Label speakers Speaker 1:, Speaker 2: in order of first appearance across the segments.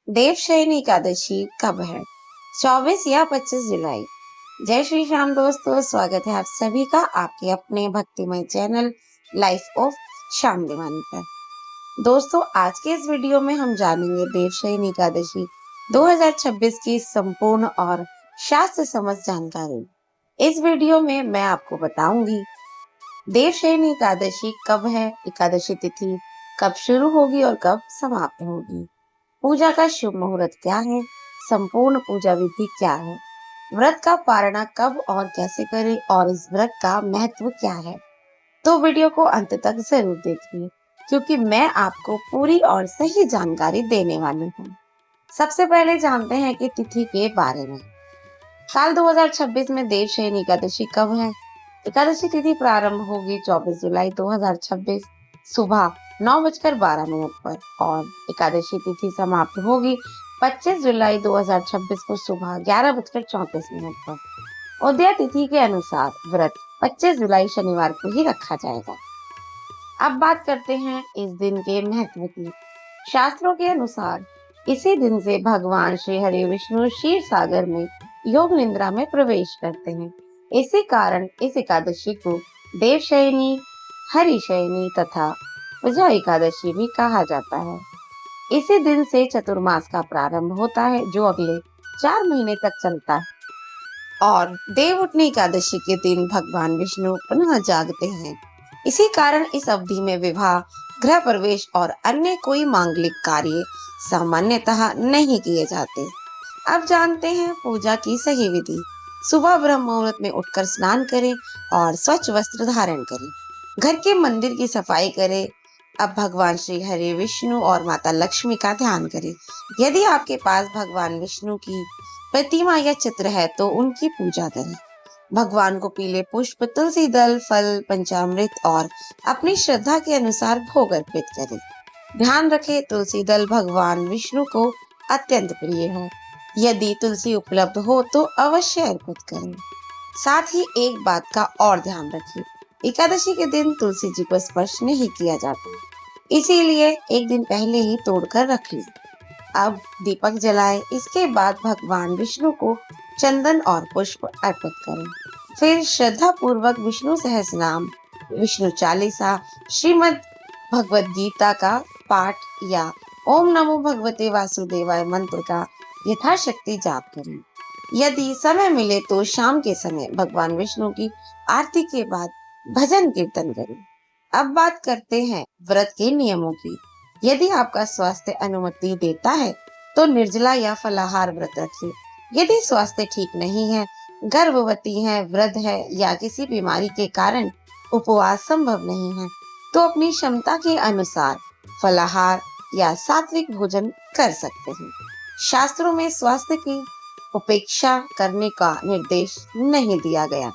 Speaker 1: देवशयनी एकादशी कब है? 24 या 25 जुलाई। जय श्री श्याम दोस्तों, स्वागत है आप सभी का आपके अपने भक्तिमय चैनल लाइफ ऑफ श्याम दीवानी पर। दोस्तों, आज के इस वीडियो में हम जानेंगे देवशयनी एकादशी 2026 की संपूर्ण और शास्त्र समझ जानकारी। इस वीडियो में मैं आपको बताऊंगी देवशयनी एकादशी कब है, एकादशी तिथि कब शुरू होगी और कब समाप्त होगी, पूजा का शुभ मुहूर्त क्या है, संपूर्ण पूजा विधि क्या है, व्रत का पारणा कब और कैसे करें और इस व्रत का महत्व क्या है। तो वीडियो को अंत तक जरूर देखिए, क्योंकि मैं आपको पूरी और सही जानकारी देने वाली हूँ। सबसे पहले जानते हैं कि तिथि के बारे में। साल 2026 में देवशयनी एकादशी कब है? एकादशी तिथि प्रारंभ होगी 24 जुलाई 2026 सुबह 9:12 पर और एकादशी तिथि समाप्त होगी 25 जुलाई 2026 को सुबह 11:34 पर। उदय तिथि के अनुसार व्रत 25 जुलाई शनिवार को ही रखा जाएगा। अब बात करते हैं इस दिन के महत्व की। शास्त्रों के अनुसार इसी दिन से भगवान श्री हरि विष्णु क्षीर सागर में योग निद्रा में प्रवेश करते हैं। इसी कारण इस एकादशी को देवशयनी, हरिशयनी तथा पूजा एकादशी भी कहा जाता है। इसी दिन से चतुर्मास का प्रारंभ होता है, जो अगले 4 महीने तक चलता है और देव उठनी एकादशी के दिन भगवान विष्णु पुनः जागते हैं। इसी कारण इस अवधि में विवाह, गृह प्रवेश और अन्य कोई मांगलिक कार्य सामान्यतः नहीं किए जाते। अब जानते हैं पूजा की सही विधि। सुबह ब्रह्म मुहूर्त में उठकर स्नान करें और स्वच्छ वस्त्र धारण करें। घर के मंदिर की सफाई करें। अब भगवान श्री हरि विष्णु और माता लक्ष्मी का ध्यान करें। यदि आपके पास भगवान विष्णु की प्रतिमा या चित्र है तो उनकी पूजा करें। भगवान को पीले पुष्प, तुलसी दल, फल, पंचामृत और अपनी श्रद्धा के अनुसार भोग अर्पित करें। ध्यान रखें, तुलसी दल भगवान विष्णु को अत्यंत प्रिय है। यदि तुलसी उपलब्ध हो तो अवश्य अर्पित करें। साथ ही एक बात का और ध्यान रखिए, एकादशी के दिन तुलसी जी को स्पर्श नहीं किया जाता, इसीलिए एक दिन पहले ही तोड़कर रख लें। अब दीपक जलाएं। इसके बाद भगवान विष्णु को चंदन और पुष्प अर्पित करें। फिर श्रद्धा पूर्वक विष्णु सहस्रनाम, विष्णु चालीसा, श्रीमद् भगवद गीता का पाठ या ओम नमो भगवते वासुदेवाय मंत्र का यथाशक्ति जाप करें। यदि समय मिले तो शाम के समय भगवान विष्णु की आरती के बाद भजन कीर्तन करें। अब बात करते हैं व्रत के नियमों की। यदि आपका स्वास्थ्य अनुमति देता है तो निर्जला या फलाहार व्रत रखिए। यदि स्वास्थ्य ठीक नहीं है, गर्भवती है, वृद्ध है या किसी बीमारी के कारण उपवास संभव नहीं है, तो अपनी क्षमता के अनुसार फलाहार या सात्विक भोजन कर सकते हैं। शास्त्रों में स्वास्थ्य की उपेक्षा करने का निर्देश नहीं दिया गया।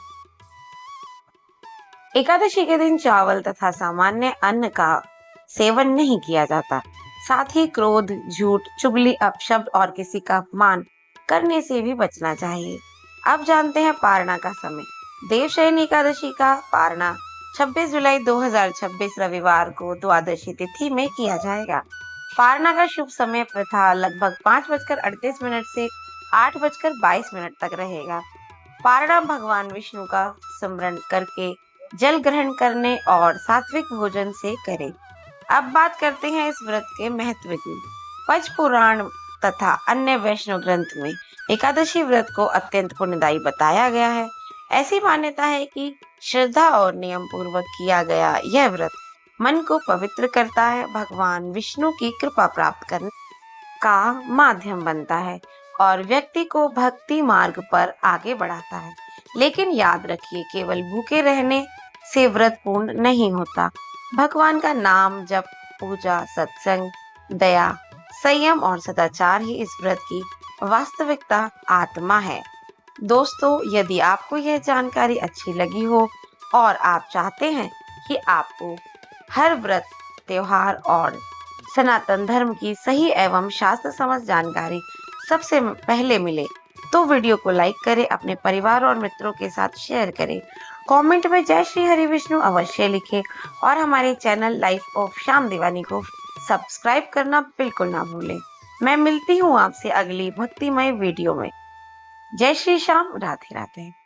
Speaker 1: एकादशी के दिन चावल तथा सामान्य अन्न का सेवन नहीं किया जाता। साथ ही क्रोध, झूठ, चुगली, अपशब्द और किसी का अपमान करने से भी बचना चाहिए। अब जानते हैं पारणा का समय। देवशयनी एकादशी का पारणा 26 जुलाई 2026 रविवार को द्वादशी तिथि में किया जाएगा। पारणा का शुभ समय प्रथा लगभग 5:38 से 8:22 तक रहेगा। पारणा भगवान विष्णु का स्मरण करके जल ग्रहण करने और सात्विक भोजन से करें। अब बात करते हैं इस व्रत के महत्व की। पद्म पुराण तथा अन्य वैष्णव ग्रंथ में एकादशी व्रत को अत्यंत पुण्यदायी बताया गया है। ऐसी मान्यता है कि श्रद्धा और नियम पूर्वक किया गया यह व्रत मन को पवित्र करता है, भगवान विष्णु की कृपा प्राप्त करने का माध्यम बनता है और व्यक्ति को भक्ति मार्ग पर आगे बढ़ाता है। लेकिन याद रखिए, केवल भूखे रहने से व्रत पूर्ण नहीं होता। भगवान का नाम जप, पूजा, सत्संग, दया, संयम और सदाचार ही इस व्रत की वास्तविकता आत्मा है। दोस्तों, यदि आपको यह जानकारी अच्छी लगी हो और आप चाहते हैं कि आपको हर व्रत, त्योहार और सनातन धर्म की सही एवं शास्त्र समझ जानकारी सबसे पहले मिले, तो वीडियो को लाइक करें, अपने परिवार और मित्रों के साथ शेयर करें। कमेंट में जय श्री हरि विष्णु अवश्य लिखें और हमारे चैनल लाइफ ऑफ श्याम दीवानी को सब्सक्राइब करना बिल्कुल ना भूलें। मैं मिलती हूँ आपसे अगली भक्तिमय वीडियो में। जय श्री श्याम, राधे राधे।